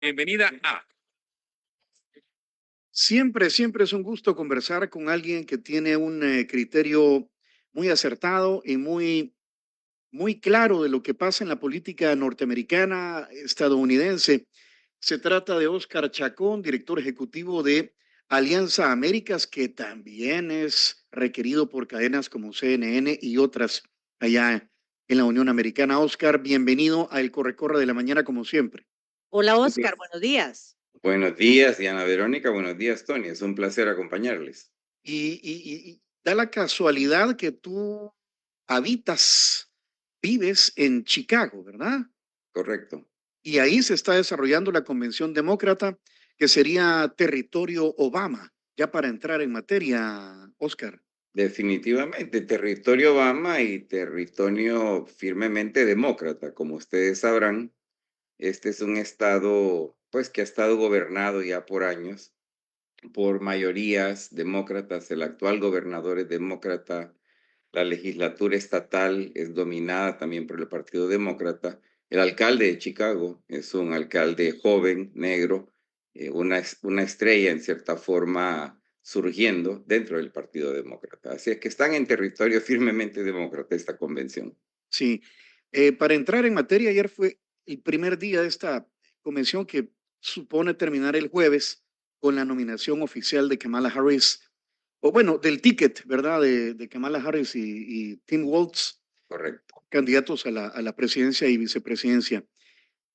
Bienvenida a. Siempre es un gusto conversar con alguien que tiene un criterio muy acertado y muy claro de lo que pasa en la política norteamericana, estadounidense. Se trata de Óscar Chacón, director ejecutivo de Alianza Américas, que también es requerido por cadenas como CNN y otras allá en la Unión Americana. Óscar, bienvenido a El Corre-Corre de la Mañana, como siempre. Hola Bien. Oscar, buenos días. Buenos días, Diana Verónica. Buenos días, Tony. Es un placer acompañarles. Y da la casualidad que tú vives en Chicago, ¿verdad? Correcto. Y ahí se está desarrollando la convención demócrata, que sería territorio Obama, ya para entrar en materia, Oscar. Definitivamente, territorio Obama y territorio firmemente demócrata. Como ustedes sabrán, este es un estado, pues, que ha estado gobernado ya por años por mayorías demócratas. El actual gobernador es demócrata. La legislatura estatal es dominada también por el Partido Demócrata. El alcalde de Chicago es un alcalde joven, negro, una estrella en cierta forma surgiendo dentro del Partido Demócrata. Así es que están en territorio firmemente demócrata esta convención. Sí, para entrar en materia, ayer fue el primer día de esta convención que supone terminar el jueves con la nominación oficial de Kamala Harris, o bueno, del ticket, ¿verdad? De Kamala Harris y Tim Walz, Correcto. candidatos a la presidencia y vicepresidencia.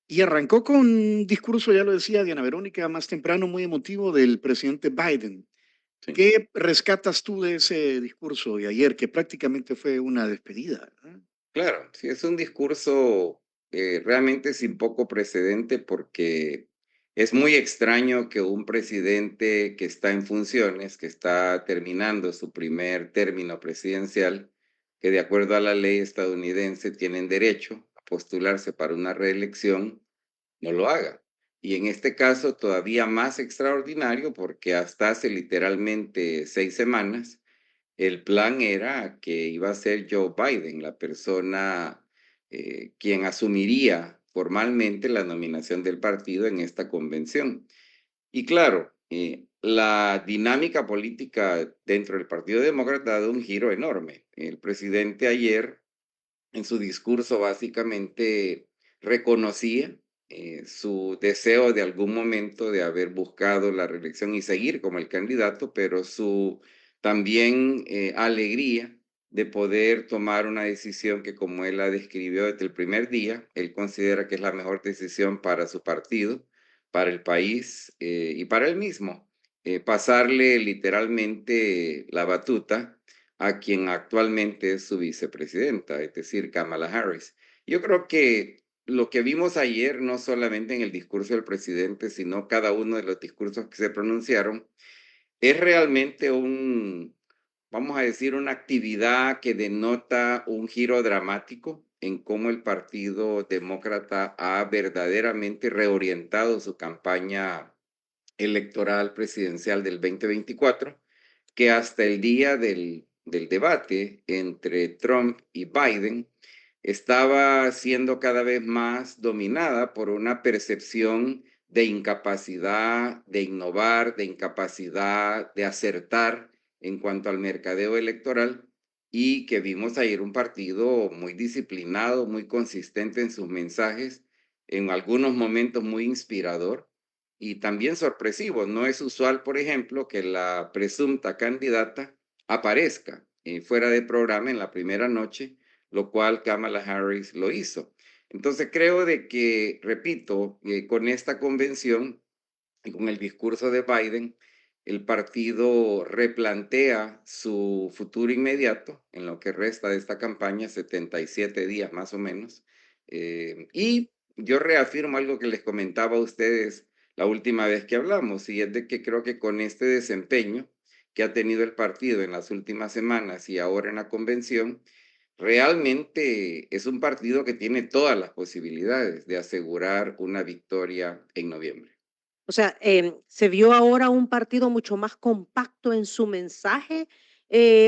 Y arrancó con un discurso, ya lo decía Diana Verónica, más temprano, muy emotivo del presidente Biden. Sí. ¿Qué rescatas tú de ese discurso de ayer, que prácticamente fue una despedida, ¿verdad? Claro, sí, es un discurso realmente sin poco precedente porque es muy extraño que un presidente que está en funciones, que está terminando su primer término presidencial, que de acuerdo a la ley estadounidense tienen derecho a postularse para una reelección, no lo haga. Y en este caso todavía más extraordinario porque hasta hace literalmente 6 semanas el plan era que iba a ser Joe Biden la persona quien asumiría formalmente la nominación del partido en esta convención. Y claro, la dinámica política dentro del Partido Demócrata ha dado un giro enorme. El presidente ayer, en su discurso, básicamente reconocía su deseo de algún momento de haber buscado la reelección y seguir como el candidato, pero su también alegría de poder tomar una decisión que, como él la describió desde el primer día, él considera que es la mejor decisión para su partido, para el país y para él mismo. Pasarle literalmente la batuta a quien actualmente es su vicepresidenta, es decir, Kamala Harris. Yo creo que lo que vimos ayer, no solamente en el discurso del presidente, sino cada uno de los discursos que se pronunciaron, es realmente vamos a decir, una actividad que denota un giro dramático en cómo el Partido Demócrata ha verdaderamente reorientado su campaña electoral presidencial del 2024, que hasta el día del debate entre Trump y Biden estaba siendo cada vez más dominada por una percepción de incapacidad de innovar, de incapacidad de acertar en cuanto al mercadeo electoral, y que vimos ayer un partido muy disciplinado, muy consistente en sus mensajes, en algunos momentos muy inspirador y también sorpresivo. No es usual, por ejemplo, que la presunta candidata aparezca fuera de programa en la primera noche, lo cual Kamala Harris lo hizo. Entonces creo de que, repito, con esta convención y con el discurso de Biden, el partido replantea su futuro inmediato en lo que resta de esta campaña, 77 días más o menos. Y yo reafirmo algo que les comentaba a ustedes la última vez que hablamos, y es de que creo que con este desempeño que ha tenido el partido en las últimas semanas y ahora en la convención, realmente es un partido que tiene todas las posibilidades de asegurar una victoria en noviembre. O sea, se vio ahora un partido mucho más compacto en su mensaje,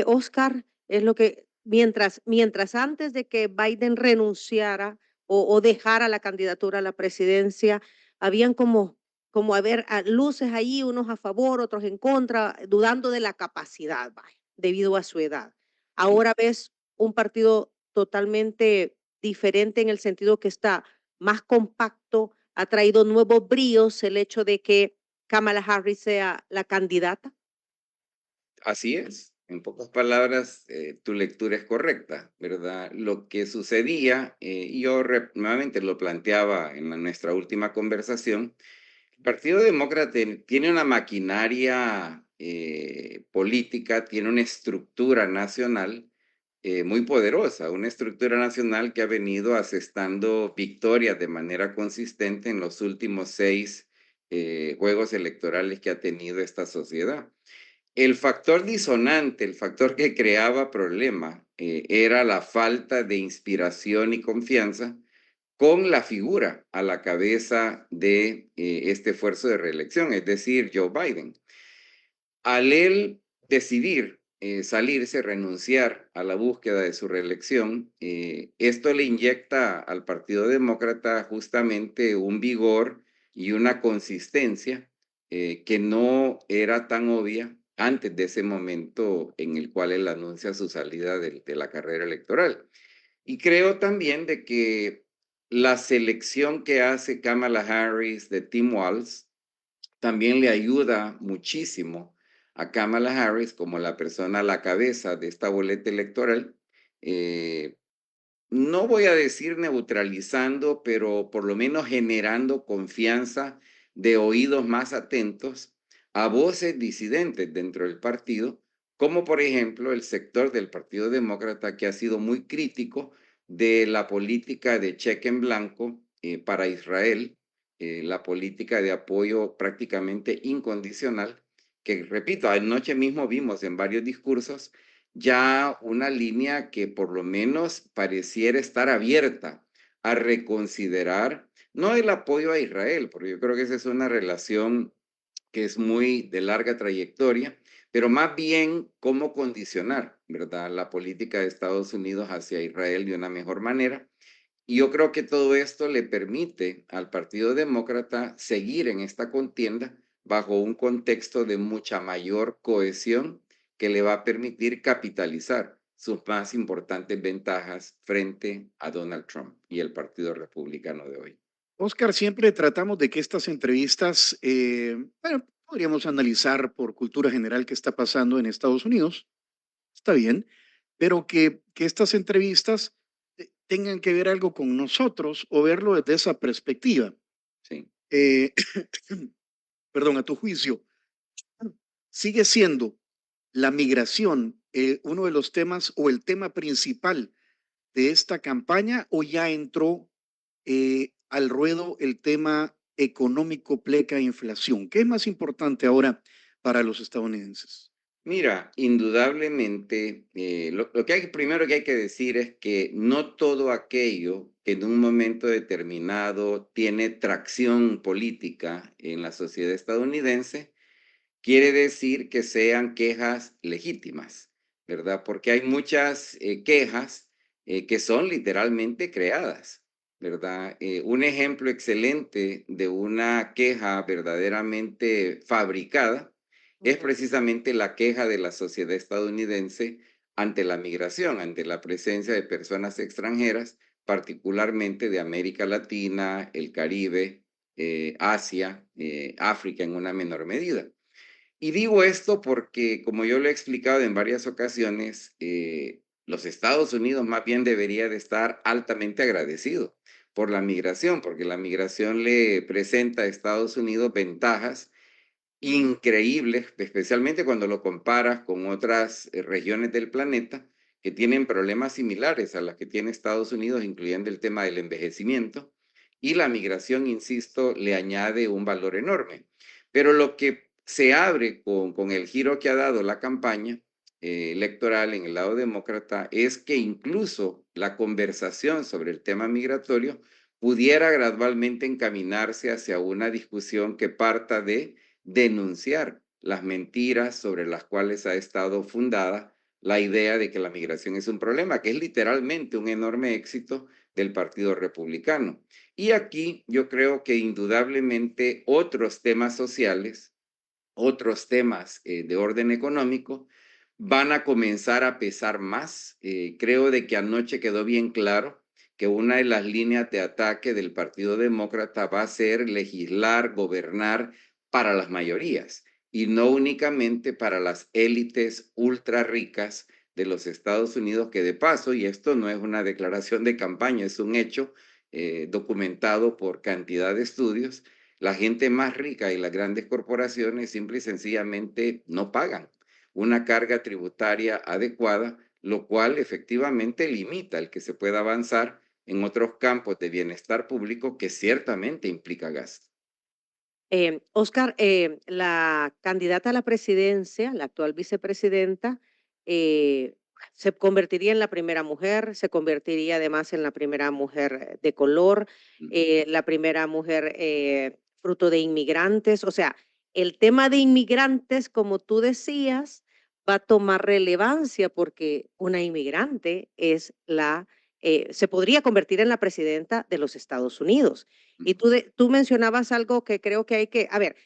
Oscar, es lo que, mientras antes de que Biden renunciara o dejara la candidatura a la presidencia, habían como luces ahí, unos a favor, otros en contra, dudando de la capacidad, vaya, debido a su edad. Ahora ves un partido totalmente diferente en el sentido que está más compacto, ha traído nuevos bríos el hecho de que Kamala Harris sea la candidata. Así es. En pocas palabras, tu lectura es correcta, ¿verdad? Lo que sucedía, y yo nuevamente lo planteaba en nuestra última conversación, el Partido Demócrata tiene una maquinaria política, tiene una estructura nacional muy poderosa, una estructura nacional que ha venido asestando victorias de manera consistente en los últimos 6 juegos electorales que ha tenido esta sociedad. El factor disonante, el factor que creaba problema, era la falta de inspiración y confianza con la figura a la cabeza de este esfuerzo de reelección, es decir, Joe Biden. Al él decidir salirse, renunciar a la búsqueda de su reelección, esto le inyecta al Partido Demócrata justamente un vigor y una consistencia que no era tan obvia antes de ese momento en el cual él anuncia su salida de la carrera electoral. Y creo también de que la selección que hace Kamala Harris de Tim Walz también le ayuda muchísimo a Kamala Harris como la persona a la cabeza de esta boleta electoral. eh, no voy a decir neutralizando, pero por lo menos generando confianza de oídos más atentos a voces disidentes dentro del partido, como por ejemplo el sector del Partido Demócrata que ha sido muy crítico de la política de cheque en blanco para Israel, la política de apoyo prácticamente incondicional, que repito, anoche mismo vimos en varios discursos ya una línea que por lo menos pareciera estar abierta a reconsiderar, no el apoyo a Israel, porque yo creo que esa es una relación que es muy de larga trayectoria, pero más bien cómo condicionar, ¿verdad?, la política de Estados Unidos hacia Israel de una mejor manera. Y yo creo que todo esto le permite al Partido Demócrata seguir en esta contienda bajo un contexto de mucha mayor cohesión que le va a permitir capitalizar sus más importantes ventajas frente a Donald Trump y el Partido Republicano de hoy. Oscar, siempre tratamos de que estas entrevistas, bueno, podríamos analizar por cultura general qué está pasando en Estados Unidos, está bien, pero que estas entrevistas tengan que ver algo con nosotros o verlo desde esa perspectiva. Sí. Eh, perdón, a tu juicio, ¿sigue siendo la migración uno de los temas o el tema principal de esta campaña o ya entró al ruedo el tema económico, pleca, inflación? ¿Qué es más importante ahora para los estadounidenses? Mira, indudablemente, lo que primero que hay que decir es que no todo aquello que en un momento determinado tiene tracción política en la sociedad estadounidense quiere decir que sean quejas legítimas, ¿verdad? Porque hay muchas quejas que son literalmente creadas, ¿verdad? Un ejemplo excelente de una queja verdaderamente fabricada es Ujú. precisamente la queja de la sociedad estadounidense ante la migración, ante la presencia de personas extranjeras, particularmente de América Latina, el Caribe, Asia, África en una menor medida. Y digo esto porque, como yo lo he explicado en varias ocasiones, los Estados Unidos más bien debería de estar altamente agradecido por la migración, porque la migración le presenta a Estados Unidos ventajas increíbles, especialmente cuando lo comparas con otras regiones del planeta que tienen problemas similares a las que tiene Estados Unidos, incluyendo el tema del envejecimiento. Y la migración, insisto, le añade un valor enorme. Pero lo que se abre con el giro que ha dado la campaña electoral en el lado demócrata es que incluso la conversación sobre el tema migratorio pudiera gradualmente encaminarse hacia una discusión que parta de denunciar las mentiras sobre las cuales ha estado fundada la idea de que la migración es un problema, que es literalmente un enorme éxito del Partido Republicano. Y aquí yo creo que indudablemente otros temas sociales, otros temas de orden económico van a comenzar a pesar más. Creo de que anoche quedó bien claro que una de las líneas de ataque del Partido Demócrata va a ser legislar, gobernar para las mayorías y no únicamente para las élites ultra ricas de los Estados Unidos, que de paso, y esto no es una declaración de campaña, es un hecho documentado por cantidad de estudios, la gente más rica y las grandes corporaciones simple y sencillamente no pagan una carga tributaria adecuada, lo cual efectivamente limita el que se pueda avanzar en otros campos de bienestar público que ciertamente implica gasto. Oscar, la candidata a la presidencia, la actual vicepresidenta, eh, se convertiría en la primera mujer, se convertiría además en la primera mujer de color, Ujú. la primera mujer fruto de inmigrantes. O sea, el tema de inmigrantes, como tú decías, va a tomar relevancia porque una inmigrante es se podría convertir en la presidenta de los Estados Unidos. Y Ujú. tú mencionabas algo que creo que hay que, a ver,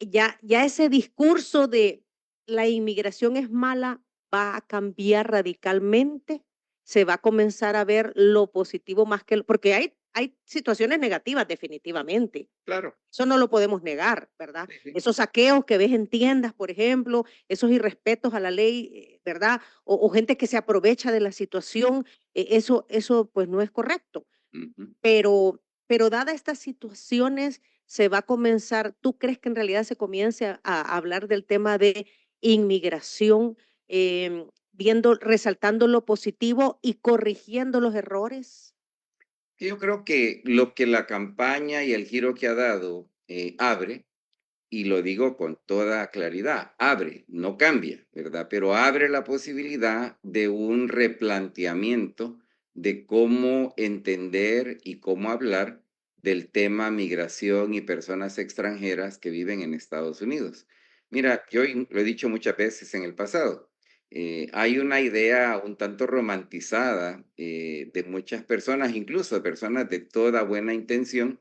ya ese discurso de la inmigración es mala va a cambiar radicalmente, se va a comenzar a ver lo positivo más que, porque hay situaciones negativas definitivamente, Claro, eso no lo podemos negar, ¿verdad? sí, sí. Esos saqueos que ves en tiendas, por ejemplo, esos irrespetos a la ley, ¿verdad? O gente que se aprovecha de la situación, eso pues no es correcto. Ujú. Pero dadas estas situaciones, se va a comenzar, ¿tú crees que en realidad se comience a hablar del tema de inmigración, resaltando lo positivo y corrigiendo los errores? Yo creo que lo que la campaña y el giro que ha dado abre, y lo digo con toda claridad, abre, no cambia, ¿verdad? Pero abre la posibilidad de un replanteamiento de cómo entender y cómo hablar del tema migración y personas extranjeras que viven en Estados Unidos. Mira, lo he dicho muchas veces en el pasado, hay una idea un tanto romantizada de muchas personas, incluso personas de toda buena intención,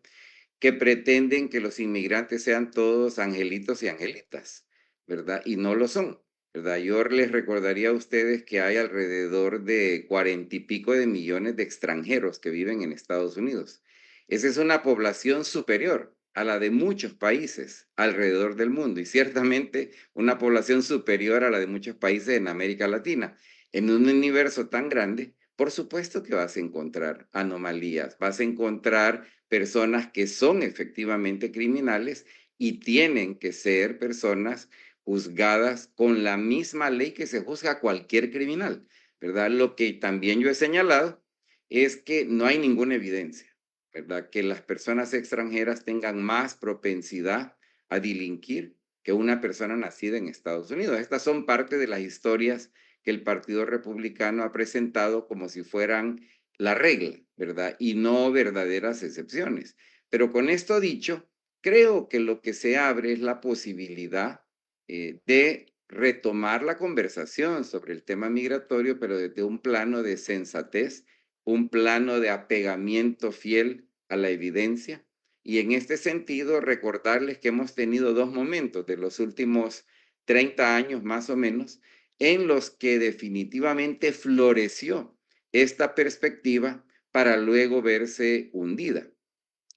que pretenden que los inmigrantes sean todos angelitos y angelitas, ¿verdad? Y no lo son, ¿verdad? Yo les recordaría a ustedes que hay alrededor de 40 y pico de millones de extranjeros que viven en Estados Unidos. Esa es una población superior a la de muchos países alrededor del mundo y ciertamente una población superior a la de muchos países en América Latina. En un universo tan grande, por supuesto que vas a encontrar anomalías, vas a encontrar personas que son efectivamente criminales y tienen que ser personas juzgadas con la misma ley que se juzga a cualquier criminal, ¿verdad? Lo que también yo he señalado es que no hay ninguna evidencia, ¿verdad? Que las personas extranjeras tengan más propensidad a delinquir que una persona nacida en Estados Unidos. Estas son parte de las historias que el Partido Republicano ha presentado como si fueran la regla, ¿verdad? Y no verdaderas excepciones. Pero con esto dicho, creo que lo que se abre es la posibilidad de retomar la conversación sobre el tema migratorio, pero desde un plano de sensatez, un plano de apegamiento fiel a la evidencia. Y en este sentido, recordarles que hemos tenido dos momentos de los últimos 30 años más o menos, en los que definitivamente floreció esta perspectiva para luego verse hundida.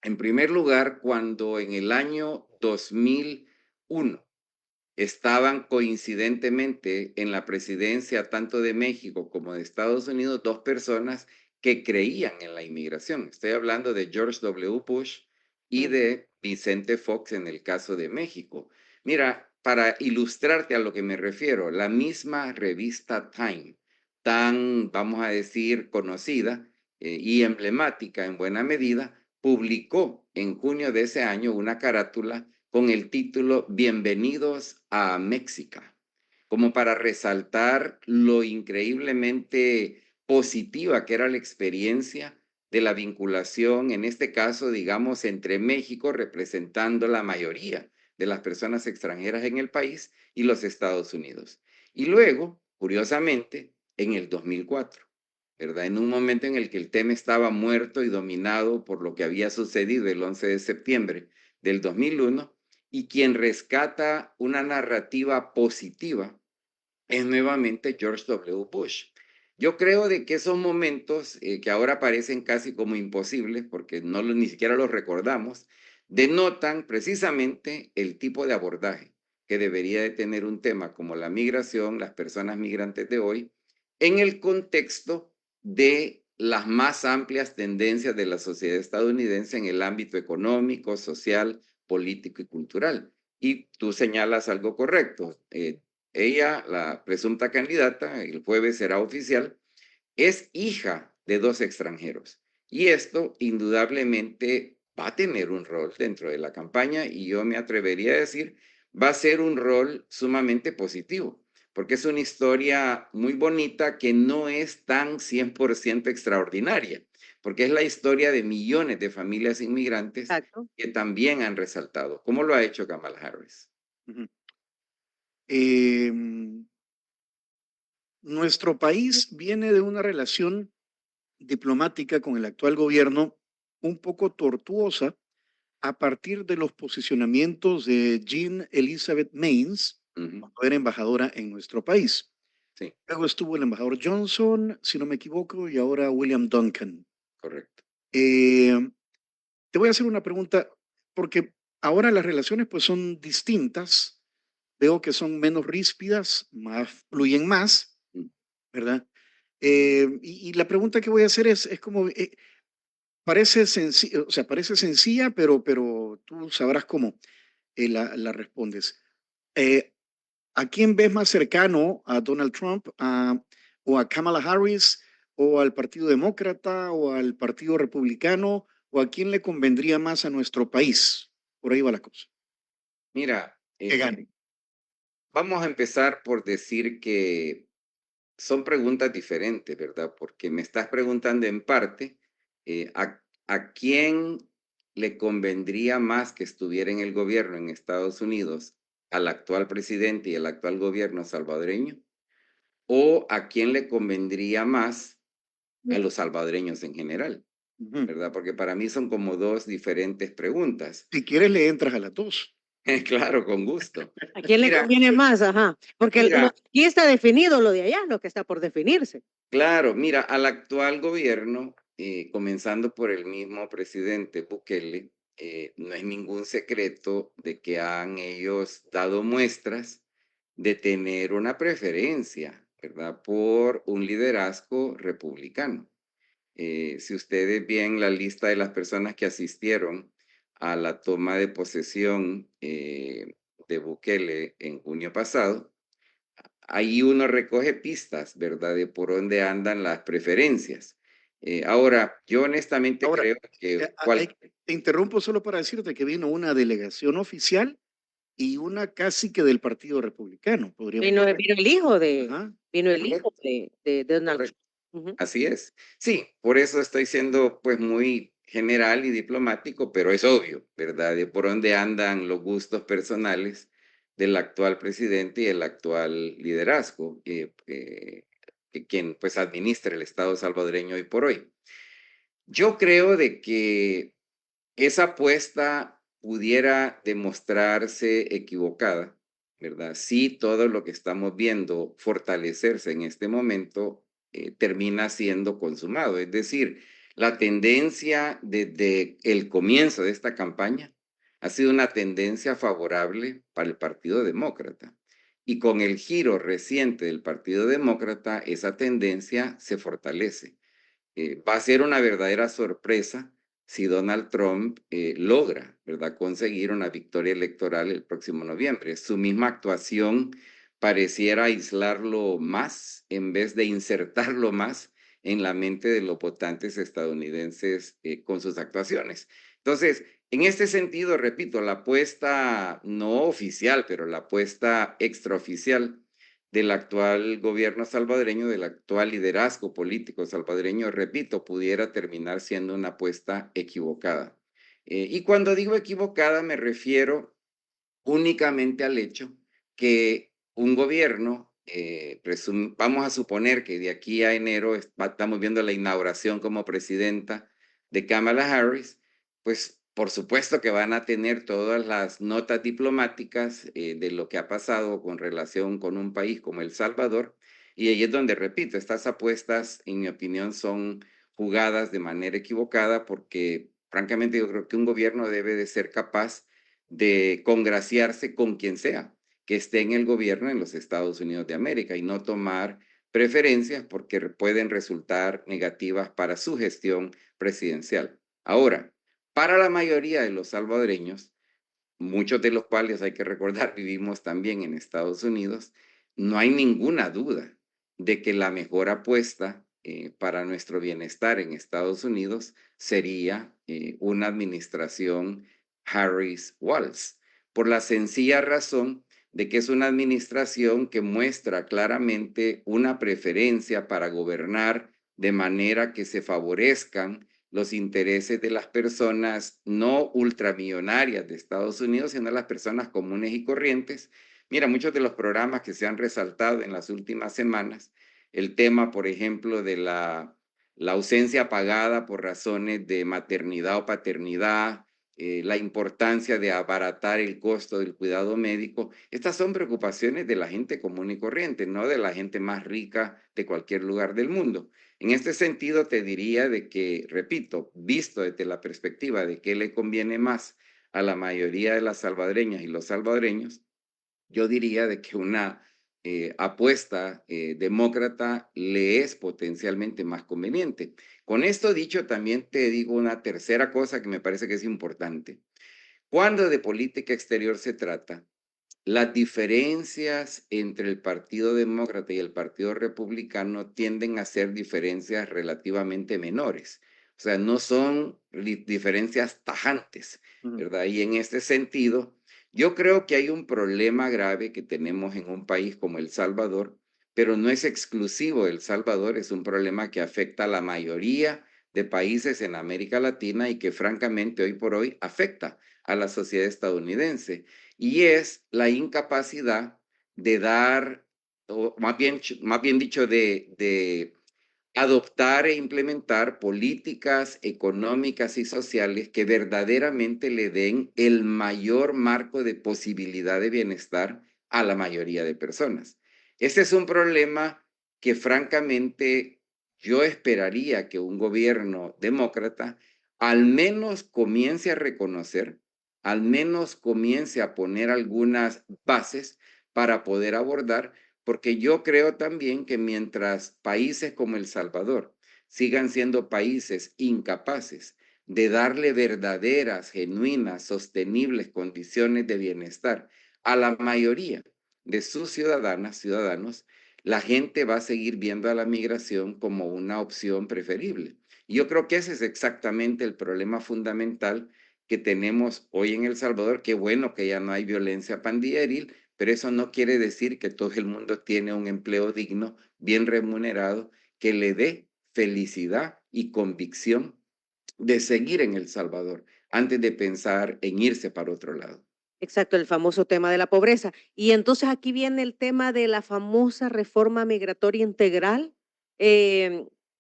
En primer lugar, cuando en el año 2001 estaban coincidentemente en la presidencia tanto de México como de Estados Unidos dos personas que creían en la inmigración. Estoy hablando de George W. Bush y Ujú. de Vicente Fox en el caso de México. Mira, para ilustrarte a lo que me refiero, la misma revista Time, tan, vamos a decir, conocida y emblemática en buena medida, publicó en junio de ese año una carátula con el título Bienvenidos a México, como para resaltar lo increíblemente positiva que era la experiencia de la vinculación, en este caso, digamos, entre México, representando la mayoría de las personas extranjeras en el país, y los Estados Unidos. Y luego, curiosamente, en el 2004. ¿verdad? En un momento en el que el tema estaba muerto y dominado por lo que había sucedido el 11 de septiembre del 2001, y quien rescata una narrativa positiva es nuevamente George W. Bush. Yo creo de que esos momentos que ahora parecen casi como imposibles, porque ni siquiera los recordamos, denotan precisamente el tipo de abordaje que debería de tener un tema como la migración, las personas migrantes de hoy, en el contexto de las más amplias tendencias de la sociedad estadounidense en el ámbito económico, social, político y cultural. Y tú señalas algo correcto. Ella, la presunta candidata, el jueves será oficial, es hija de dos extranjeros. Y esto indudablemente va a tener un rol dentro de la campaña y yo me atrevería a decir, va a ser un rol sumamente positivo, porque es una historia muy bonita que no es tan 100% extraordinaria, porque es la historia de millones de familias inmigrantes Exacto. que también han resaltado, como lo ha hecho Kamala Harris. Ujú. Em, Nuestro país viene de una relación diplomática con el actual gobierno un poco tortuosa a partir de los posicionamientos de Jean Elizabeth Mains Ujú, cuando era embajadora en nuestro país. sí, Luego estuvo el embajador Johnson, si no me equivoco, y ahora William Duncan. correcto. Eh, Te voy a hacer una pregunta, porque ahora las relaciones pues son distintas. Veo que son menos ríspidas, más, fluyen más, Mm. ¿verdad? Y la pregunta que voy a hacer es como, parece sencilla, o sea, parece sencilla, pero tú sabrás cómo la respondes. Eh, ¿A quién ves más cercano? ¿A Donald Trump o a Kamala Harris o al Partido Demócrata o al Partido Republicano? ¿O a quién le convendría más a nuestro país? Por ahí va la cosa. Mira, Que gane. vamos a empezar por decir que son preguntas diferentes, ¿verdad? Porque me estás preguntando en parte a quién le convendría más que estuviera en el gobierno en Estados Unidos, al actual presidente y el actual gobierno salvadoreño, o a quién le convendría más a los salvadoreños en general, Ujú. ¿verdad? Porque para mí son como dos diferentes preguntas. Si quieres, le entras a las dos. Claro, con gusto. ¿A quién le Mira, conviene más? Ajá. Porque lo mira, de aquí está definido, lo de allá es lo que está por definirse. claro, mira, al actual gobierno, comenzando por el mismo presidente Bukele, no es ningún secreto de que han ellos dado muestras de tener una preferencia, ¿verdad?, por un liderazgo republicano. Si ustedes ven la lista de las personas que asistieron a la toma de posesión de Bukele en junio pasado, ahí uno recoge pistas, ¿verdad? De por dónde andan las preferencias. Ahora, yo honestamente Ahora, creo que te interrumpo solo para decirte que vino una delegación oficial y una casi que del Partido Republicano, podríamos Vino, decir. vino el hijo de, Ajá. vino el hijo correcto, de Donald correcto, Trump. Ujú. así es. Sí, por eso estoy siendo pues muy general y diplomático, pero es obvio, ¿verdad? De por dónde andan los gustos personales del actual presidente y el actual liderazgo, que quien pues administra el Estado salvadoreño hoy por hoy. Yo creo de que esa apuesta pudiera demostrarse equivocada, ¿verdad? Si todo lo que estamos viendo fortalecerse en este momento termina siendo consumado. Es decir, la tendencia desde el comienzo de esta campaña ha sido una tendencia favorable para el Partido Demócrata. Y con el giro reciente del Partido Demócrata, esa tendencia se fortalece. Va a ser una verdadera sorpresa si Donald Trump logra, ¿verdad?, conseguir una victoria electoral el próximo noviembre. Su misma actuación pareciera aislarlo más en vez de insertarlo más en la mente de los votantes estadounidenses con sus actuaciones. Entonces, en este sentido, repito, la apuesta no oficial, pero la apuesta extraoficial del actual gobierno salvadoreño, del actual liderazgo político salvadoreño, repito, pudiera terminar siendo una apuesta equivocada. Y cuando digo equivocada me refiero únicamente al hecho que un gobierno vamos a suponer que de aquí a enero estamos viendo la inauguración como presidenta de Kamala Harris, pues por supuesto que van a tener todas las notas diplomáticas de lo que ha pasado con relación con un país como El Salvador. Y ahí es donde, repito, estas apuestas, en mi opinión, son jugadas de manera equivocada porque, francamente, yo creo que un gobierno debe de ser capaz de congraciarse con quien sea que esté en el gobierno en los Estados Unidos de América y no tomar preferencias porque pueden resultar negativas para su gestión presidencial. Ahora, para la mayoría de los salvadoreños, muchos de los cuales hay que recordar vivimos también en Estados Unidos, no hay ninguna duda de que la mejor apuesta para nuestro bienestar en Estados Unidos sería una administración Harris-Walz, por la sencilla razón de que es una administración que muestra claramente una preferencia para gobernar de manera que se favorezcan los intereses de las personas no ultramillonarias de Estados Unidos, sino las personas comunes y corrientes. Mira, muchos de los programas que se han resaltado en las últimas semanas, el tema, por ejemplo, de la ausencia pagada por razones de maternidad o paternidad, la importancia de abaratar el costo del cuidado médico, estas son preocupaciones de la gente común y corriente, no de la gente más rica de cualquier lugar del mundo. En este sentido, te diría de que, repito, visto desde la perspectiva de qué le conviene más a la mayoría de las salvadoreñas y los salvadoreños, yo diría de que una apuesta demócrata le es potencialmente más conveniente. Con esto dicho, también te digo una tercera cosa que me parece que es importante. Cuando de política exterior se trata, las diferencias entre el Partido Demócrata y el Partido Republicano tienden a ser diferencias relativamente menores. O sea, no son diferencias tajantes, Ujú. ¿verdad? Y en este sentido, yo creo que hay un problema grave que tenemos en un país como El Salvador, pero no es exclusivo de El Salvador, es un problema que afecta a la mayoría de países en América Latina y que francamente hoy por hoy afecta a la sociedad estadounidense y es la incapacidad de dar, o más bien dicho, de adoptar e implementar políticas económicas y sociales que verdaderamente le den el mayor marco de posibilidad de bienestar a la mayoría de personas. Este es un problema que francamente yo esperaría que un gobierno demócrata al menos comience a reconocer, al menos comience a poner algunas bases para poder abordar, porque yo creo también que mientras países como El Salvador sigan siendo países incapaces de darle verdaderas, genuinas, sostenibles condiciones de bienestar a la mayoría de sus ciudadanas, ciudadanos, la gente va a seguir viendo a la migración como una opción preferible. Y yo creo que ese es exactamente el problema fundamental que tenemos hoy en El Salvador. Qué bueno que ya no hay violencia pandilleril, pero eso no quiere decir que todo el mundo tiene un empleo digno, bien remunerado, que le dé felicidad y convicción de seguir en El Salvador antes de pensar en irse para otro lado. Exacto, el famoso tema de la pobreza. Y entonces aquí viene el tema de la famosa reforma migratoria integral,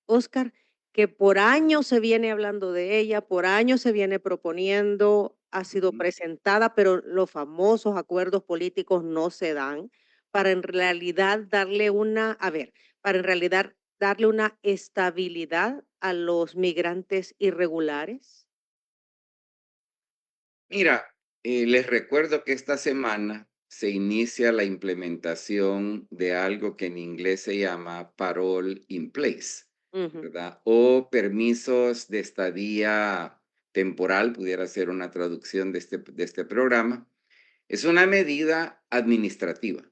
Óscar, que por años se viene hablando de ella, por años se viene proponiendo, ha sido Ujú. presentada, pero los famosos acuerdos políticos no se dan para en realidad darle una, a ver, para en realidad darle una estabilidad a los migrantes irregulares. Mira, les recuerdo que esta semana se inicia la implementación de algo que en inglés se llama Parole in Place, Ujú, ¿verdad? O permisos de estadía temporal, pudiera ser una traducción de este programa. Es una medida administrativa,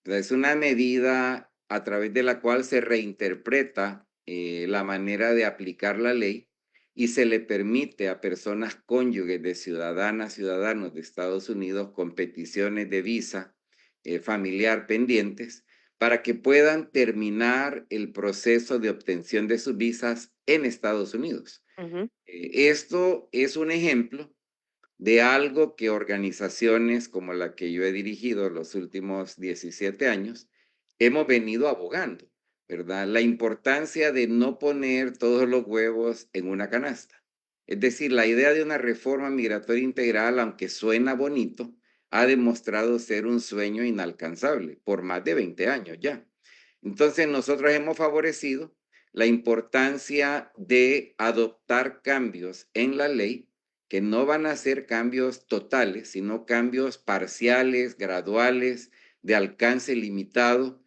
¿verdad? Es una medida a través de la cual se reinterpreta la manera de aplicar la ley y se le permite a personas cónyuges de ciudadanas, ciudadanos de Estados Unidos con peticiones de visa familiar pendientes para que puedan terminar el proceso de obtención de sus visas en Estados Unidos. ujú. Esto es un ejemplo de algo que organizaciones como la que yo he dirigido los últimos 17 años hemos venido abogando, ¿verdad? La importancia de no poner todos los huevos en una canasta. Es decir, la idea de una reforma migratoria integral, aunque suena bonito, ha demostrado ser un sueño inalcanzable por más de 20 años ya. Entonces, nosotros hemos favorecido la importancia de adoptar cambios en la ley que no van a ser cambios totales, sino cambios parciales, graduales, de alcance limitado,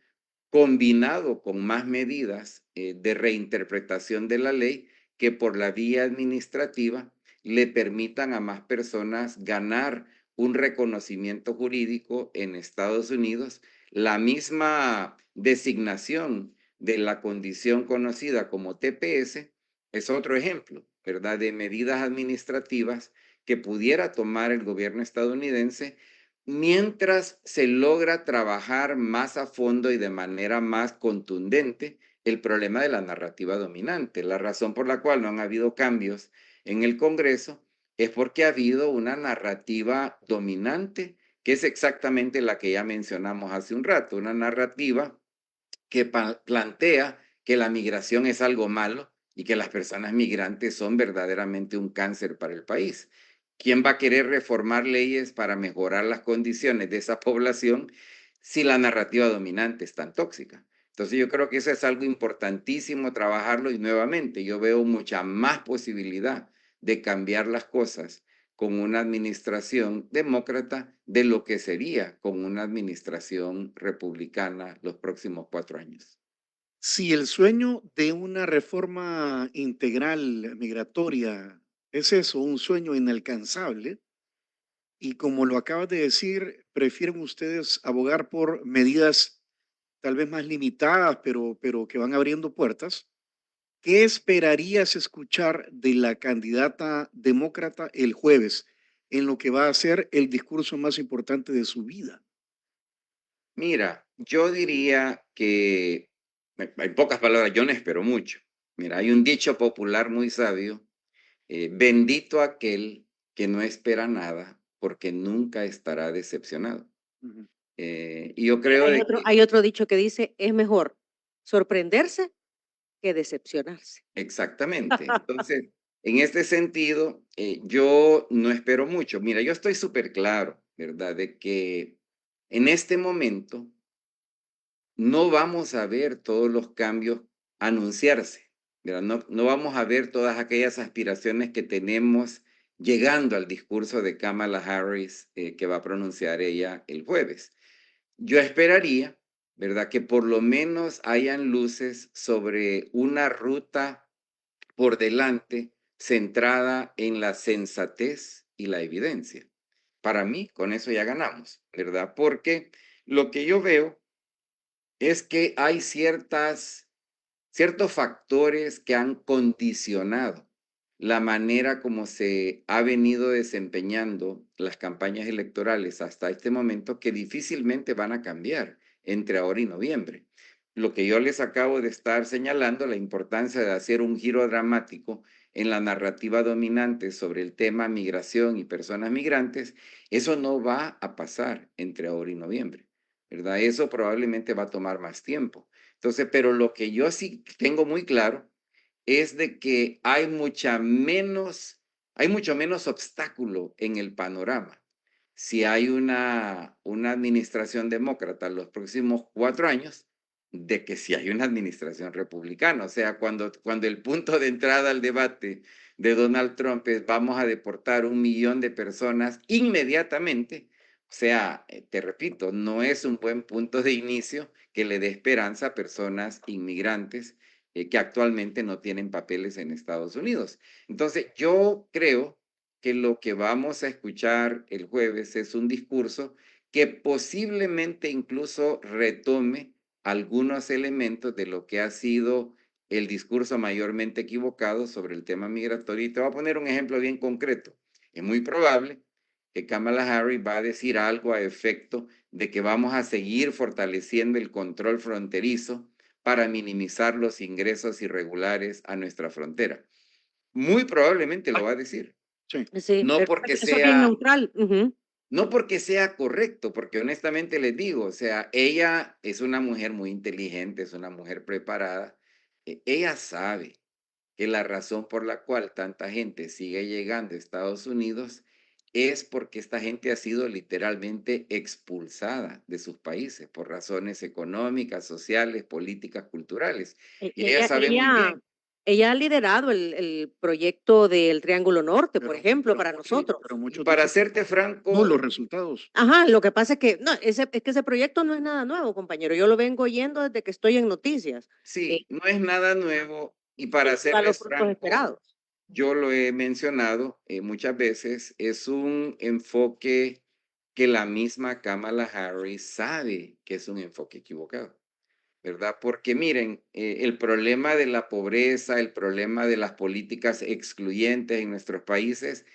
combinado con más medidas de reinterpretación de la ley que por la vía administrativa le permitan a más personas ganar un reconocimiento jurídico en Estados Unidos. La misma designación de la condición conocida como TPS es otro ejemplo, ¿verdad?, de medidas administrativas que pudiera tomar el gobierno estadounidense mientras se logra trabajar más a fondo y de manera más contundente el problema de la narrativa dominante. La razón por la cual no han habido cambios en el Congreso es porque ha habido una narrativa dominante, que es exactamente la que ya mencionamos hace un rato, una narrativa que plantea que la migración es algo malo y que las personas migrantes son verdaderamente un cáncer para el país. ¿Quién va a querer reformar leyes para mejorar las condiciones de esa población si la narrativa dominante es tan tóxica? Entonces yo creo que eso es algo importantísimo trabajarlo y nuevamente yo veo mucha más posibilidad de cambiar las cosas con una administración demócrata de lo que sería con una administración republicana los próximos 4 años. Si el sueño de una reforma integral migratoria es eso, un sueño inalcanzable, y como lo acabas de decir, prefieren ustedes abogar por medidas tal vez más limitadas, pero que van abriendo puertas. ¿Qué esperarías escuchar de la candidata demócrata el jueves en lo que va a ser el discurso más importante de su vida? Mira, yo diría que, en pocas palabras, yo no espero mucho. Mira, hay un dicho popular muy sabio, bendito aquel que no espera nada, porque nunca estará decepcionado. Ujú. Y yo creo de que Hay otro dicho que dice, es mejor sorprenderse que decepcionarse. exactamente. Entonces, en este sentido, yo no espero mucho. Mira, yo estoy súper claro, ¿verdad? De que en este momento no vamos a ver todos los cambios anunciarse, ¿verdad? No vamos a ver todas aquellas aspiraciones que tenemos llegando al discurso de Kamala Harris que va a pronunciar ella el jueves. Yo esperaría, ¿verdad?, que por lo menos hayan luces sobre una ruta por delante centrada en la sensatez y la evidencia. Para mí, con eso ya ganamos, ¿verdad? Porque lo que yo veo es que hay ciertos factores que han condicionado la manera como se ha venido desempeñando las campañas electorales hasta este momento que difícilmente van a cambiar entre ahora y noviembre. Lo que yo les acabo de estar señalando, la importancia de hacer un giro dramático en la narrativa dominante sobre el tema migración y personas migrantes, eso no va a pasar entre ahora y noviembre, ¿verdad? Eso probablemente va a tomar más tiempo. Entonces, pero lo que yo sí tengo muy claro es de que hay mucho menos obstáculo en el panorama. Si hay una administración demócrata los próximos 4 años, de que si hay una administración republicana. O sea, cuando el punto de entrada al debate de Donald Trump es vamos a deportar 1 millón de personas inmediatamente, o sea, te repito, no es un buen punto de inicio que le dé esperanza a personas inmigrantes que actualmente no tienen papeles en Estados Unidos. Entonces, yo creo que lo que vamos a escuchar el jueves es un discurso que posiblemente incluso retome algunos elementos de lo que ha sido el discurso mayormente equivocado sobre el tema migratorio. Y te voy a poner un ejemplo bien concreto. Es muy probable que Kamala Harris va a decir algo a efecto de que vamos a seguir fortaleciendo el control fronterizo para minimizar los ingresos irregulares a nuestra frontera. Muy probablemente lo Ah, va a decir. sí. Sí, No pero porque eso es bien sea neutral. Ujú. No porque sea correcto, porque honestamente les digo, o sea, ella es una mujer muy inteligente, es una mujer preparada. Ella sabe que la razón por la cual tanta gente sigue llegando a Estados Unidos es porque esta gente ha sido literalmente expulsada de sus países por razones económicas, sociales, políticas, culturales. E Y ella sabe muy ella bien. ella ha liderado el proyecto del Triángulo Norte, por ejemplo, para Sí, nosotros. pero Y muchos para dicen serte no franco, los resultados. Ajá, lo que pasa es que no, es que ese proyecto no es nada nuevo, compañero. Yo lo vengo oyendo desde que estoy en noticias. Eh, sí, no es nada nuevo. Y para da los serles frutos franco, esperados. yo lo he mencionado muchas veces, es un enfoque que la misma Kamala Harris sabe que es un enfoque equivocado, ¿verdad? Porque miren, el problema de la pobreza, el problema de las políticas excluyentes en nuestros países,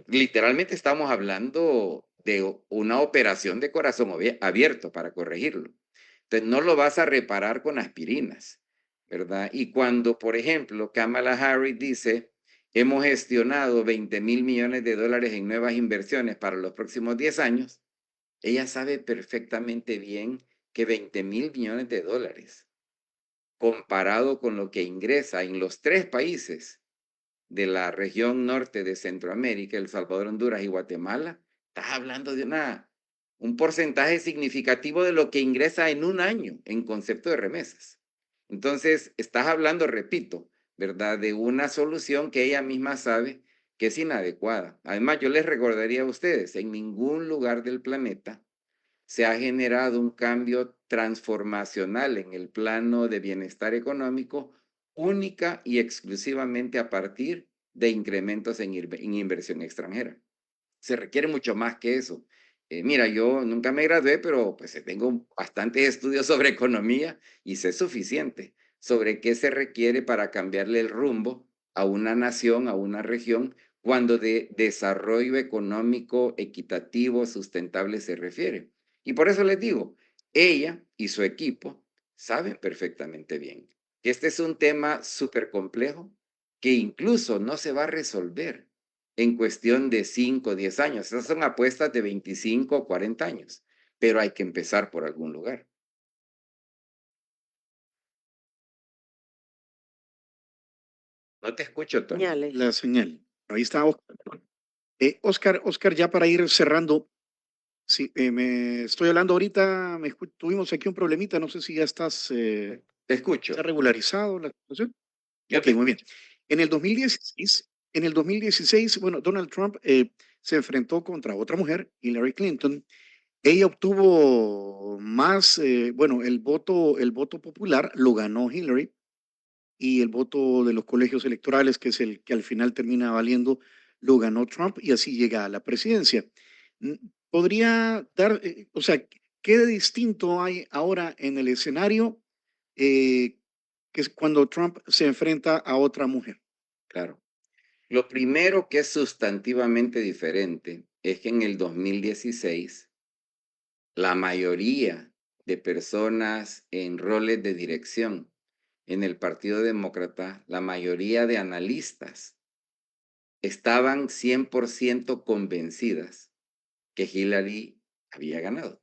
literalmente estamos hablando de una operación de corazón abierto para corregirlo. Entonces, no lo vas a reparar con aspirinas, ¿verdad? Y cuando, por ejemplo, Kamala Harris dice, hemos gestionado $20,000 millones en nuevas inversiones para los próximos 10 años, ella sabe perfectamente bien que $20,000 millones, comparado con lo que ingresa en los 3 países de la región norte de Centroamérica, El Salvador, Honduras y Guatemala, estás hablando de un porcentaje significativo de lo que ingresa en un año en concepto de remesas. Entonces, estás hablando, repito, ¿verdad?, de una solución que ella misma sabe que es inadecuada. Además, yo les recordaría a ustedes, en ningún lugar del planeta se ha generado un cambio transformacional en el plano de bienestar económico única y exclusivamente a partir de incrementos en inversión extranjera. Se requiere mucho más que eso. Mira, yo nunca me gradué, pero pues tengo bastantes estudios sobre economía y sé suficiente sobre qué se requiere para cambiarle el rumbo a una nación, a una región, cuando de desarrollo económico equitativo, sustentable se refiere. Y por eso les digo, ella y su equipo saben perfectamente bien que este es un tema súper complejo que incluso no se va a resolver en cuestión de 5 o 10 años. Esas son apuestas de 25 o 40 años, pero hay que empezar por algún lugar. No te escucho, Tony. Señales. La señal. Ahí está Oscar. Oscar, ya para ir cerrando, sí, me estoy hablando ahorita, tuvimos aquí un problemita, no sé si ya Te se ha escucho. regularizado la situación. Yo Ok, te muy bien. escucho. En el 2016, bueno, Donald Trump se enfrentó contra otra mujer, Hillary Clinton. Ella obtuvo más, bueno, el voto popular lo ganó Hillary y el voto de los colegios electorales, que es el que al final termina valiendo, lo ganó Trump y así llega a la presidencia. Mm, ¿Podría dar, o sea, qué de distinto hay ahora en el escenario que es cuando Trump se enfrenta a otra mujer? Claro. Lo primero que es sustantivamente diferente es que en el 2016 la mayoría de personas en roles de dirección en el Partido Demócrata, la mayoría de analistas estaban 100% convencidas que Hillary había ganado,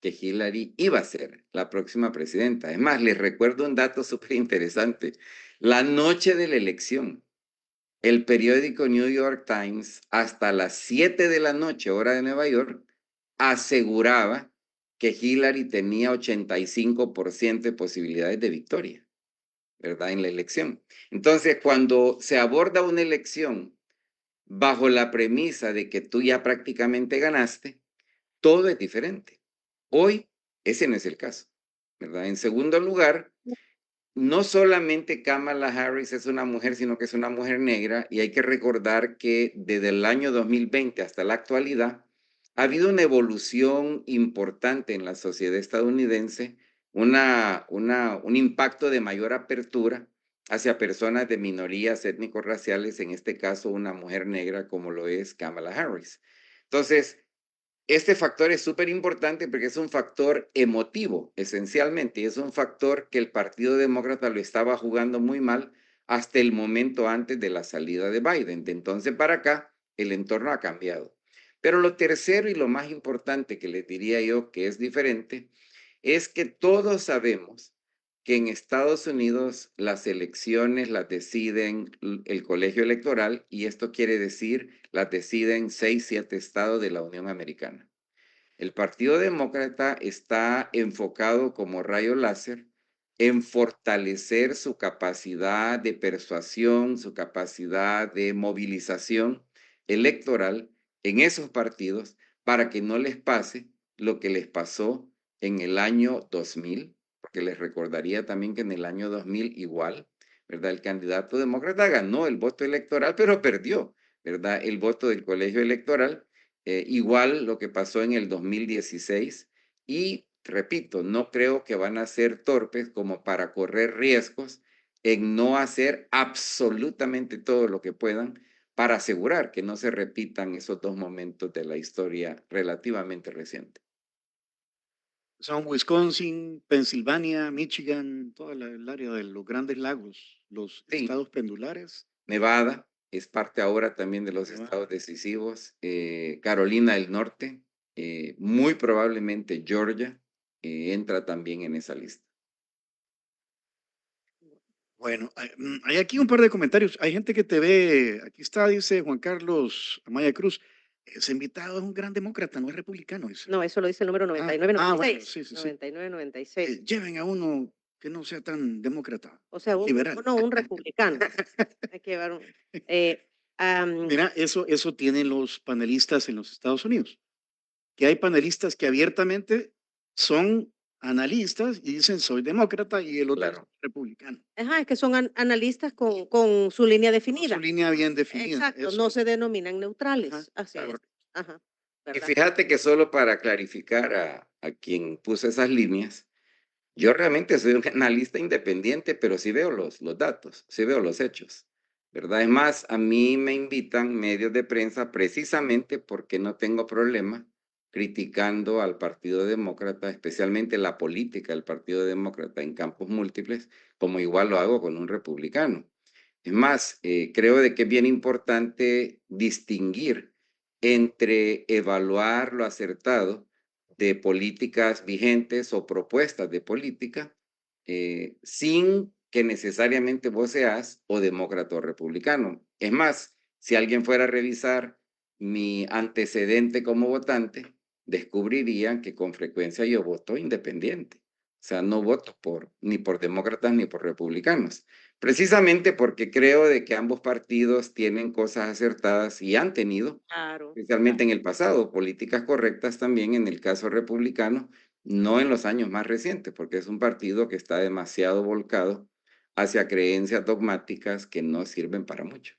que Hillary iba a ser la próxima presidenta. Es más, les recuerdo un dato súper interesante. La noche de la elección, el periódico New York Times, hasta las 7 de la noche, hora de Nueva York, aseguraba que Hillary tenía 85% de posibilidades de victoria, ¿verdad? En la elección. Entonces, cuando se aborda una elección bajo la premisa de que tú ya prácticamente ganaste, todo es diferente. Hoy ese no es el caso, ¿verdad? En segundo lugar, no solamente Kamala Harris es una mujer, sino que es una mujer negra y hay que recordar que desde el año 2020 hasta la actualidad ha habido una evolución importante en la sociedad estadounidense, un impacto de mayor apertura hacia personas de minorías étnico-raciales, en este caso una mujer negra como lo es Kamala Harris. Entonces, este factor es súper importante porque es un factor emotivo, esencialmente, y es un factor que el Partido Demócrata lo estaba jugando muy mal hasta el momento antes de la salida de Biden. De entonces para acá, el entorno ha cambiado. Pero lo tercero y lo más importante que les diría yo que es diferente es que todos sabemos que en Estados Unidos las elecciones las deciden el colegio electoral y esto quiere decir las deciden 6, 7 estados de la Unión Americana. El Partido Demócrata está enfocado como rayo láser en fortalecer su capacidad de persuasión, su capacidad de movilización electoral en esos partidos para que no les pase lo que les pasó en el año 2000, porque les recordaría también que en el año 2000 igual, ¿verdad? El candidato demócrata ganó el voto electoral, pero perdió, ¿verdad? El voto del colegio electoral igual lo que pasó en el 2016 y repito, no creo que van a ser torpes como para correr riesgos en no hacer absolutamente todo lo que puedan para asegurar que no se repitan esos dos momentos de la historia relativamente reciente. Son Wisconsin, Pensilvania, Michigan, toda el área de los Grandes Lagos, los Sí, estados pendulares. Nevada es parte ahora también de los Nevada. estados decisivos, Carolina del Norte, muy probablemente Georgia entra también en esa lista. Bueno, hay aquí un par de comentarios. Hay gente que te ve, aquí está, dice Juan Carlos Amaya Cruz, ese invitado es un gran demócrata, no es republicano, dice. No, eso lo dice el número Ah, 9996. bueno, sí, sí, sí. 9996. Lleven a uno que no sea tan demócrata, O sea, liberal. un republicano. Hay que llevar un. eh, Mira, eso tienen los panelistas en los Estados Unidos, que hay panelistas que abiertamente son analistas y dicen soy demócrata y el otro es Claro. republicano. Ajá, es que son analistas con su línea Con definida. su línea bien definida. Exacto, Eso. no se denominan Ajá, neutrales. Así claro. es. Ajá, Y ¿verdad? fíjate que solo para clarificar a quien puso esas líneas, yo realmente soy un analista independiente, pero sí veo los datos, sí veo los hechos, ¿verdad? Es más, a mí me invitan medios de prensa precisamente porque no tengo problema criticando al Partido Demócrata, especialmente la política del Partido Demócrata en campos múltiples, como igual lo hago con un republicano. Es más, creo de que es bien importante distinguir entre evaluar lo acertado de políticas vigentes o propuestas de política sin que necesariamente vos seas o demócrata o republicano. Es más, si alguien fuera a revisar mi antecedente como votante, descubrirían que con frecuencia yo voto independiente. O sea, no voto ni por demócratas ni por republicanos. Precisamente porque creo de que ambos partidos tienen cosas acertadas y han tenido, Claro. especialmente en el pasado, políticas correctas también en el caso republicano, no en los años más recientes, porque es un partido que está demasiado volcado hacia creencias dogmáticas que no sirven para mucho.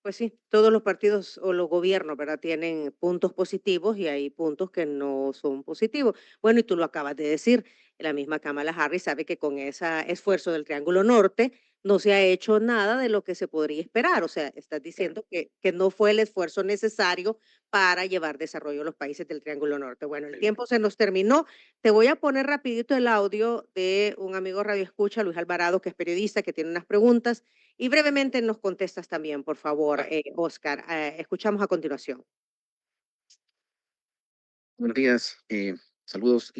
Pues sí, todos los partidos o los gobiernos, ¿verdad? Tienen puntos positivos y hay puntos que no son positivos. Bueno, y tú lo acabas de decir, la misma Kamala Harris sabe que con ese esfuerzo del Triángulo Norte no se ha hecho nada de lo que se podría esperar. O sea, estás diciendo que no fue el esfuerzo necesario para llevar desarrollo a los países del Triángulo Norte. Bueno, el Sí. tiempo se nos terminó. Te voy a poner rapidito el audio de un amigo radio escucha, Luis Alvarado, que es periodista, que tiene unas preguntas y brevemente nos contestas también, por favor, Vale. Oscar. Escuchamos a continuación. Buenos días, saludos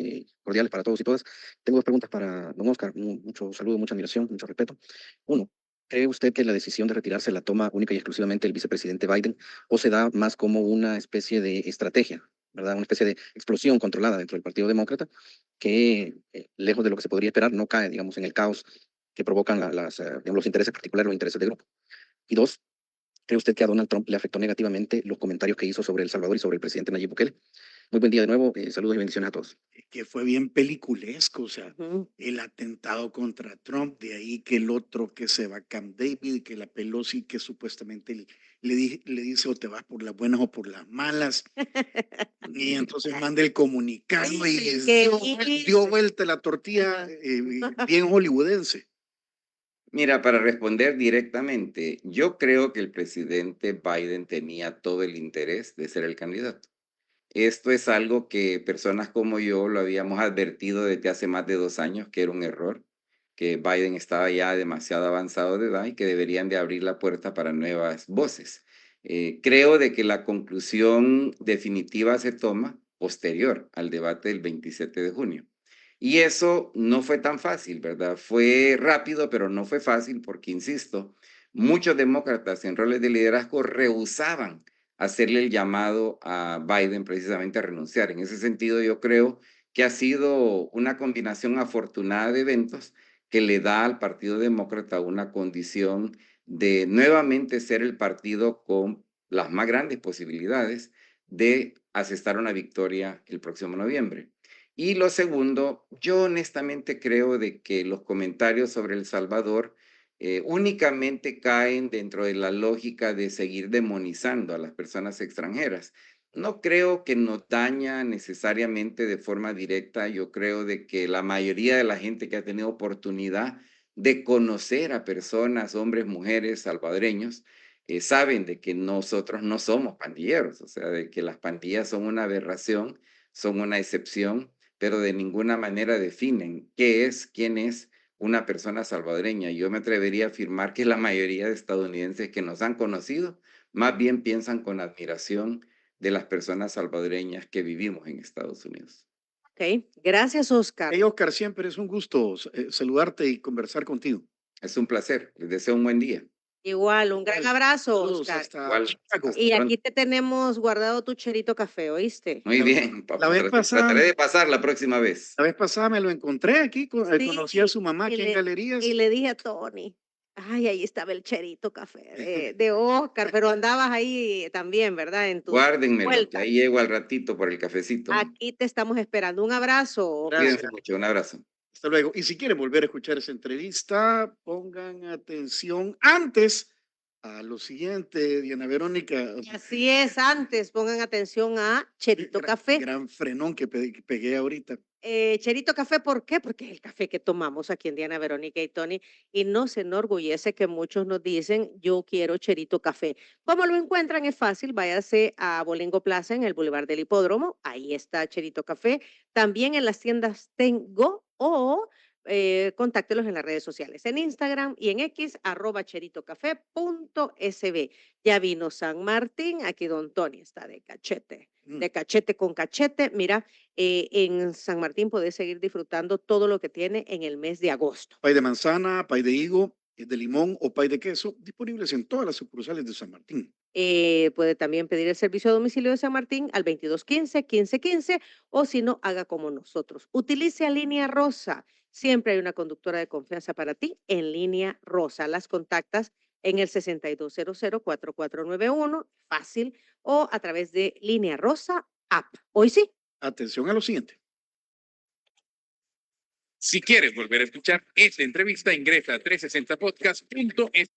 cordiales para todos y todas. Tengo dos preguntas para don Oscar. Mucho saludo, mucha admiración, mucho respeto. Uno, ¿cree usted que la decisión de retirarse la toma única y exclusivamente el vicepresidente Biden o se da más como una especie de estrategia, ¿verdad? Una especie de explosión controlada dentro del Partido Demócrata que, lejos de lo que se podría esperar, no cae, digamos, en el caos que provocan digamos, los intereses particulares, los intereses de grupo? Y dos, ¿cree usted que a Donald Trump le afectó negativamente los comentarios que hizo sobre El Salvador y sobre el presidente Nayib Bukele? Muy buen día de nuevo, saludos y bendiciones a todos. Que fue bien peliculesco, o sea, Ujú. el atentado contra Trump, de ahí que el otro que se va a Camp David, que la Pelosi que supuestamente le dice o te vas por las buenas o por las malas, y entonces manda el comunicado y les Qué dio vuelta la tortilla bien hollywoodense. Mira, para responder directamente, yo creo que el presidente Biden tenía todo el interés de ser el candidato. Esto es algo que personas como yo lo habíamos advertido desde hace más de 2 años, que era un error, que Biden estaba ya demasiado avanzado de edad y que deberían de abrir la puerta para nuevas voces. Creo de que la conclusión definitiva se toma posterior al debate del 27 de junio. Y eso no fue tan fácil, ¿verdad? Fue rápido, pero no fue fácil porque, insisto, muchos demócratas en roles de liderazgo rehusaban hacerle el llamado a Biden precisamente a renunciar. En ese sentido, yo creo que ha sido una combinación afortunada de eventos que le da al Partido Demócrata una condición de nuevamente ser el partido con las más grandes posibilidades de asestar una victoria el próximo noviembre. Y lo segundo, yo honestamente creo de que los comentarios sobre El Salvador únicamente caen dentro de la lógica de seguir demonizando a las personas extranjeras. No creo que nos daña necesariamente de forma directa. Yo creo de que la mayoría de la gente que ha tenido oportunidad de conocer a personas, hombres, mujeres, salvadoreños, saben de que nosotros no somos pandilleros, o sea, de que las pandillas son una aberración, son una excepción, pero de ninguna manera definen quién es una persona salvadoreña. Yo me atrevería a afirmar que la mayoría de estadounidenses que nos han conocido más bien piensan con admiración de las personas salvadoreñas que vivimos en Estados Unidos. Ok, gracias, Oscar. Hey, Oscar, siempre es un gusto saludarte y conversar contigo. Es un placer. Les deseo un buen día. Igual, un gran abrazo, Saludos Oscar. hasta Igual, Chicago. hasta Y pronto. aquí te tenemos guardado tu cherito café, ¿oíste? Muy La- bien, la vez pasada- trataré de pasar la próxima vez. La vez pasada me lo encontré aquí, Sí, conocí a su mamá y aquí en Galerías. Y le dije a Tony, ay, ahí estaba el cherito café de Oscar, pero andabas ahí también, ¿verdad? En tu Guárdenmelo, que vuelta. ahí llego al ratito por el cafecito. Aquí te estamos esperando. Un abrazo. Gracias. Cuídense mucho, un abrazo. Hasta luego. Y si quieren volver a escuchar esa entrevista, pongan atención antes a lo siguiente, Diana Verónica. Así es, antes pongan atención a Cherito Café. Gran frenón que pegué ahorita. Cherito Café, ¿por qué? Porque es el café que tomamos aquí en Diana Verónica y Tony y nos enorgullece que muchos nos dicen, yo quiero Cherito Café. ¿Cómo lo encuentran? Es fácil, váyase a Bolingo Plaza en el Boulevard del Hipódromo, ahí está Cherito Café. También en las tiendas Tengo o contáctelos en las redes sociales, en Instagram y en X, @cheritocafé.sb. Ya vino San Martín, aquí don Tony está de cachete con cachete. Mira, en San Martín puedes seguir disfrutando todo lo que tiene en el mes de agosto. Pay de manzana, pay de higo, de limón o pay de queso, disponibles en todas las sucursales de San Martín. Puede también pedir el servicio a domicilio de San Martín al 2215-1515 o si no, haga como nosotros. Utilice a Línea Rosa. Siempre hay una conductora de confianza para ti en Línea Rosa. Las contactas en el 6200-4491, fácil, o a través de Línea Rosa App. Hoy sí. Atención a lo siguiente. Si quieres volver a escuchar esta entrevista, ingresa a 360podcast.es.